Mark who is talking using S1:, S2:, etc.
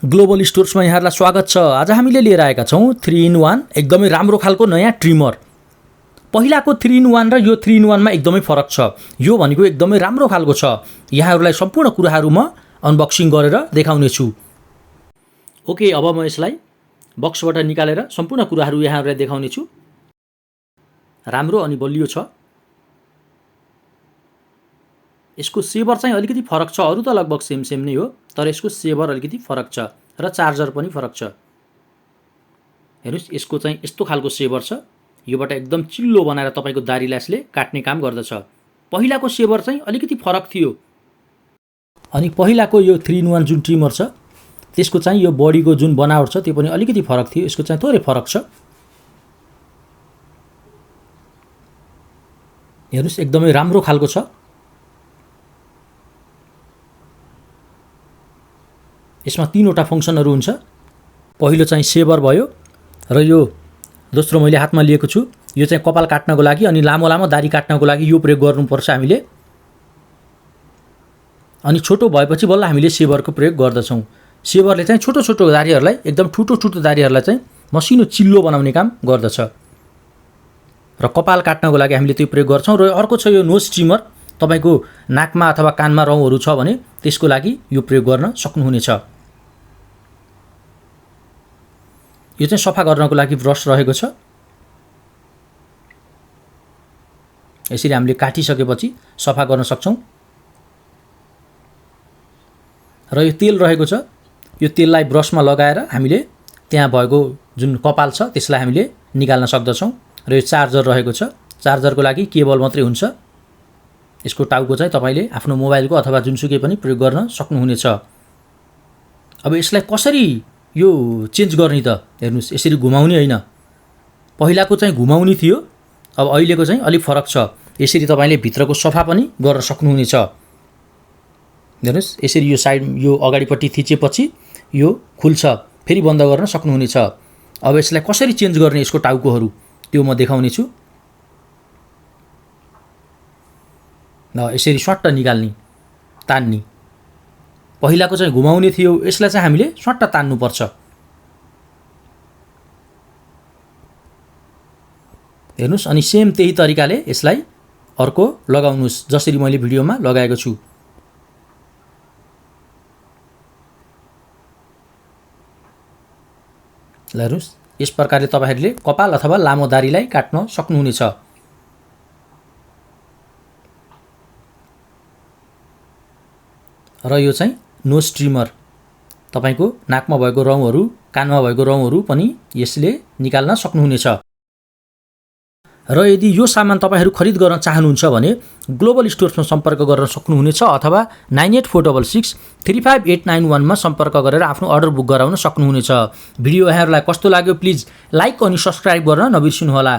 S1: Global स्टोर्समा यहाँहरुलाई स्वागत छ। आज हामीले लिएर आएका छौं 3in1 एकदमै राम्रो खालको नयाँ ट्रिमर। पहिलाको 3in1 र यो 3in1 मा एकदमै फरक छ। यो भनेको एकदमै राम्रो खालको छ। यहाँहरुलाई सम्पूर्ण कुराहरु म अनबक्सिङ गरेर देखाउने छु। ओके, अब म यसलाई बक्सबाट निकालेर सम्पूर्ण कुराहरु यहाँहरुलाई देखाउने छु। राम्रो अनि बलियो छ। यसको सेवर चाहिँ अलिकति फरक छ। अरु त लगभग सेम नै हो, तर यसको सेवर अलिकति फरक छ र चार्जर पनि फरक छ। हेर्नुस्, यसको चाहिँ यस्तो खालको सेवर छ। योबाट एकदम चिल्लो बनाएर तपाईको दाढीलाई यसले काट्ने काम गर्दछ। पहिलाको सेवर चाहिँ अलिकति फरक थियो। अनि पहिलाको यो 3in1 जुन ट्रिमर छ त्यसको चाहिँ यो बडीको जुन बनावट छ त्यो पनि अलिकति फरक थियो। यसको चाहिँ थोरै फरक छ। हेर्नुस्, एकदमै राम्रो खालको छ। यसमा तीनवटा फंक्सनहरु हुन्छ। पहिलो चाहिँ सेवर भयो र यो दोस्रो मैले हातमा लिएको छु। यो चाहिँ कपाल काट्नको लागि अनि लामो लामो दाढी काट्नको लागि यो प्रयोग गर्नुपर्छ हामीले। अनि छोटो भएपछि बल्ल हामीले सेवरको प्रयोग गर्दछौं। सेवरले चाहिँ छोटो छोटो दाढीहरुलाई एकदम ठुटो ठुटो दाढीहरुलाई चाहिँ मसिनो चिल्लो बनाउने काम गर्दछ र कपाल काट्नको लागि हामीले त्यो प्रयोग गर्छौं। र अर्को छ यो नोज ट्रिमर। तपाईको नाकमा अथवा कानमा रौँहरु छ भने त्यसको लागि यो प्रयोग गर्न सक्नुहुनेछ। यो चाहिँ सफा गर्नको लागि ब्रश रहेको छ। यसरी हामीले काटिसकेपछि सफा गर्न सक्छौं। र यो तेल रहेको छ। यो तेललाई ब्रशमा लगाएर हामीले त्यहाँ भएको जुन कपाल छ त्यसलाई हामीले निकाल्न सक्दछौं। र यो चार्जर रहेको छ। चार्जरको लागि केबल मात्रै हुन्छ। यसको टाउको चाहिँ तपाईले आफ्नो मोबाइलको अथवा जुनसुकै पनि प्रयोग गर्न सक्नुहुनेछ। अब यसलाई कसरी यो चेन्ज गर्ने त? हेर्नुस्, यसरी घुमाउने हैन। पहिलाको चाहिँ घुमाउने थियो, अब अहिलेको चाहिँ अलि फरक छ। यसरी तपाईले भित्रको सफा पनि गर्न सक्नुहुनेछ। हेर्नुस्, यसरी यो साइड यो अगाडिपट्टि थिचेपछि यो खुल्छ, फेरि बन्द गर्न सक्नुहुनेछ। अब यसलाई कसरी चेन्ज गर्ने यसको टाउकोहरु त्यो म देखाउने छु। यसरी स्वाट्ट निकाल्ने, तान्ने। पहिलाको चाहिँ घुमाउने थियो, यसलाई चाहिँ हामीले स्वाट्ट तान्नु पर्छ। हेर्नुस्, अनि सेम त्यही तरिकाले यसलाई अर्को लगाउनुस् जसरी मैले भिडियोमा लगाएको छु। हेर्नुस्, यस प्रकारले तपाईहरुले कपाल अथवा लामो दाढीलाई काट्न सक्नुहुनेछ। र यो चाहिँ नोज ट्रिमर। तपाईको नाकमा भएको रौँहरु, कानमा भएको रौँहरु पनि यसले निकाल्न सक्नुहुनेछ। र यदि यो सामान तपाईहरु खरिद गर्न चाहनुहुन्छ भने ग्लोबल स्टोर्समा सम्पर्क गर्न सक्नुहुनेछ अथवा 9846 35891 मा सम्पर्क गरेर आफ्नो अर्डर बुक गराउन सक्नुहुनेछ। भिडियो यहाँहरुलाई कस्तो लाग्यो प्लिज लाइक अनि सब्स्क्राइब गर्न नबिर्सनु होला।